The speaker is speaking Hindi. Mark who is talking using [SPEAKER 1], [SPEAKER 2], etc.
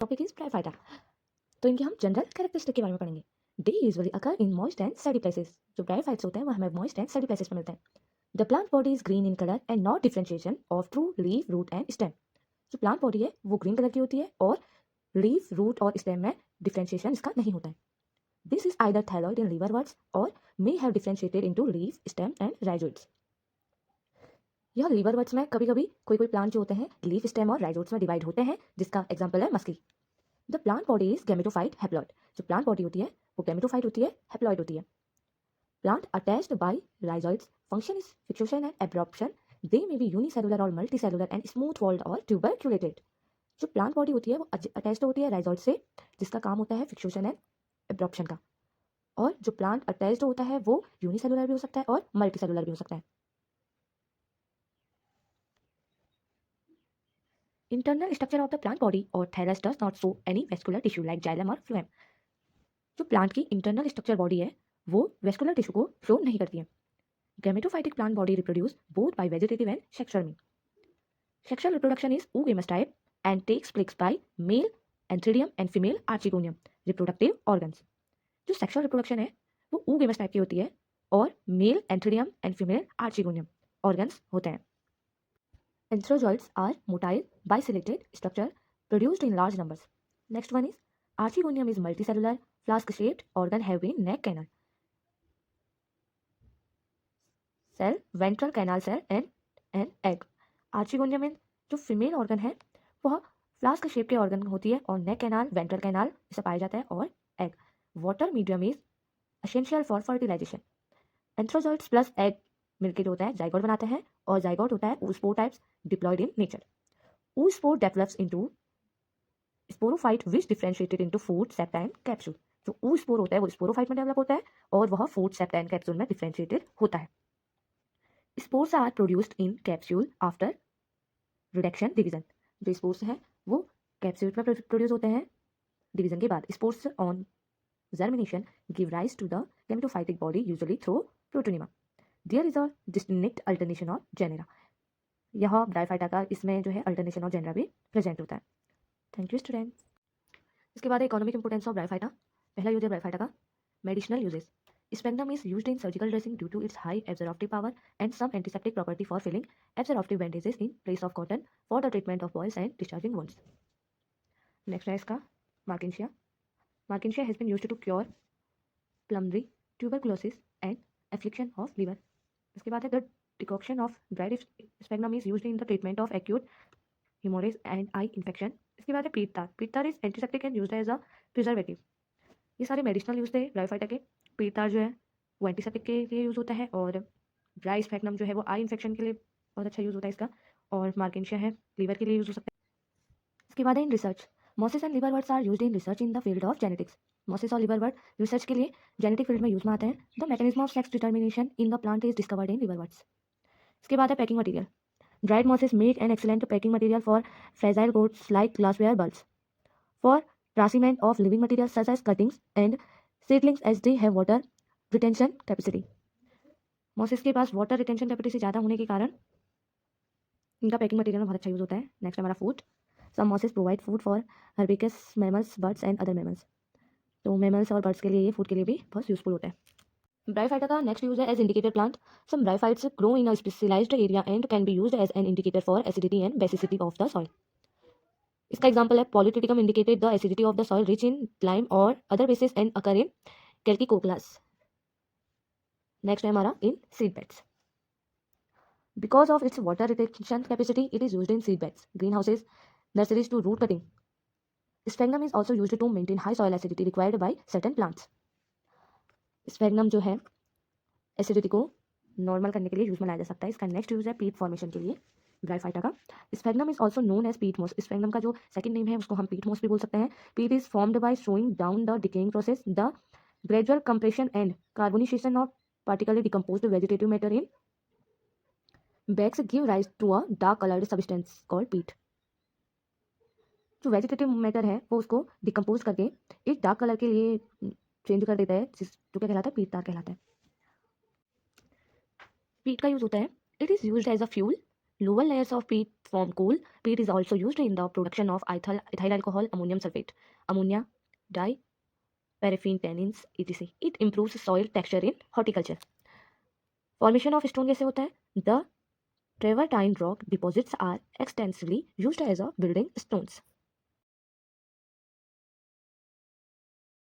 [SPEAKER 1] Topic is bryophyta. तो इनके हम जनरल कैरेक्टरिस्टिक के बारे में पढ़ेंगे। They usually occur in moist and सैडी places. जो ब्रायोफाइट्स होते हैं वो हमें मॉइस्ट एंड सैडी प्लेसेस में मिलते हैं। The plant body is green in colour and not differentiation of through leaf, root and stem. जो प्लांट बॉडी है वो ग्रीन कलर की होती है और लीफ, रूट और स्टेम में डिफरेंशिएशन इसका नहीं होता है। This is either thalloid in liverworts और may have differentiated into leaf, stem and rhizoids. यह लीवरवर्ट्स में कभी कभी कोई कोई प्लांट जो होते हैं लीफ, स्टेम और राइजोइड्स में डिवाइड होते हैं, जिसका एग्जाम्पल है musci. The plant body is gametophyte haploid. जो प्लांट बॉडी होती है वो गैमेटोफाइट होती है, हैप्लॉइड होती है। Plant attached by rhizoids, function is fixation and absorption. They may be unicellular और मल्टीसेलुलर एंड स्मूथ वॉल्ड और ट्यूबरक्युलेटेड। जो प्लांट बॉडी होती है वो अटैच्ड होती है राइजोइड से, जिसका काम होता है फिक्सेशन एंड एब्जॉर्प्शन का। और जो प्लांट अटैच्ड होता है वो यूनिसेलुलर भी हो सकता है और मल्टीसेलुलर भी हो सकता है। Internal structure of the plant body और thallus does not show any vascular tissue like xylem और फ्लोएम। जो प्लांट की इंटरनल स्ट्रक्चर बॉडी है वो वेस्कुलर टिश्यू को शो नहीं करती है। Gametophytic plant body reproduce both by vegetative and sexual mean. Sexual reproduction is oogamous type and takes place by male antheridium and female archegonium reproductive organs। जो सेक्सुअल रिप्रोडक्शन है वो oogamous टाइप की होती है और male antheridium and female archegonium organs होते हैं। Anthrozoids are motile bisyllated structure produced in large numbers. Next one is archegonium is multicellular flask shaped organ having neck canal, cell, ventral canal cell and egg। Archegonium में जो फीमेल ऑर्गन है वह फ्लास्क शेप के ऑर्गन होती है और नेक कैनाल, वेंट्रल कैनाल इसे पाया जाता है और egg. Water medium is essential for fertilization. Antherozoids plus egg मिलकर जो होता है जाइगोट बनाते हैं और जाइगोट होता है oospore types diploid in nature. oospore develops into sporophyte which differentiated into foot, septa and capsule. जो oospore होता है वो स्पोरोफाइट में डेवलप होता है और वह फूड, सेप्टा एंड कैप्सूल में डिफरेंशिएटेड होता है। Spores are produced in capsule after reduction division. जो स्पोर्स हैं वो कैप्सूल में प्रोड्यूस होते हैं डिवीजन के बाद। Spores on germination give rise to the gametophytic body usually through protonema. There is a distinct alternation of genera. यह ब्रायोफाइटा का इसमें जो है अल्टरनेशन ऑफ जेनेरा भी प्रेजेंट होता है। Thank you student. इसके बाद इकोनॉमिक इंपोर्टेंस ऑफ ब्रायोफाइटा। पहला यूज है ब्रायोफाइटा का medicinal uses. Sphagnum is used in surgical dressing due to its high absorptive power and some antiseptic property for filling absorptive bandages in place of cotton for the treatment of boils and discharging wounds. Next है इसका Marchantia. Marchantia has been used to cure pulmonary, tuberculosis and affliction of liver. इसके बाद है the decoction of dried spectrum is used in the treatment of acute haemorrhage and eye infection. इसके बाद है peat tar. Peat tar is antiseptic and used as a preservative. ये सारे मेडिसिनल यूज थे ब्रायोफाइटा के। पीततार जो है वो एंटीसेप्टिक के लिए यूज होता है और ड्राई स्पेक्ट्रम जो है वो आई इन्फेक्शन के लिए बहुत अच्छा यूज होता है इसका। और मार्किंशिया है लीवर के लिए यूज हो सकता है। इसके बाद है in research. Mosses and liverworts are used in research in the field of genetics. Mosses और लिवरवर्ट रिसर्च के लिए जेनेटिक फील्ड में यूज में आते हैं। The mechanism of sex determination in the plant is discovered in liverworts. इसके बाद है packing material. Dried mosses make an excellent packing material for fragile goods like glassware bulbs, for transmit of living material such as cuttings and seedlings as they have water retention capacity. Mosses के पास वाटर रिटेंशन कैपेसिटी ज़्यादा होने के कारण इनका पैकिंग मटेरियल में बहुत अच्छा यूज होता है। नेक्स्ट हमारा food. Some mosses provide food for herbivorous mammals, birds and other mammals. तो मैमल्स और बर्ड्स के लिए ये फूड के लिए भी बहुत यूजफुल होता है। ब्रायोफाइटा का नेक्स्ट यूज है as indicator plant. Some bryophytes grow in a specialised area and can be used as an indicator for acidity and basicity of the soil. इसका एग्जांपल है Polytrichum indicated the acidity of the soil rich in lime और other bases and occur in calcicoles. Next है हमारा in seed beds. Because of its water retention capacity, it is used in seed beds, greenhouses, nurseries to root cutting. Sphagnum is also used to maintain high soil acidity required by certain plants. Sphagnum जो है एसिडिटी को नॉर्मल करने के लिए यूज में लाया जा सकता है। इसका नेक्स्ट यूज है पीट फॉर्मेशन के लिए ब्रायोफाइटा का। Sphagnum is also known as peat moss. स्फेग्नम का जो सेकंड नेम है उसको हम पीट मोस भी बोल सकते हैं। Peat is formed by slowing down the decaying process, the gradual compression and carbonisation of partially decomposed vegetative matter in bags give rise to a dark colored substance called peat। जो वेजिटेटिव मैटर है वो उसको डिकम्पोज करके एक डार्क कलर के लिए चेंज कर देता है, जो क्या कहलाता है, पीट तार कहलाता है। पीट का यूज होता है, it is used as a fuel Lower layers of peat form coal. Peat is also used in the production of ethyl alcohol, ammonium sulfate, ammonia, diparaffin tannins, etc. It improves soil texture in horticulture. Formation of stone कैसे होता है? The travertine rock deposits are extensively used as a building stones.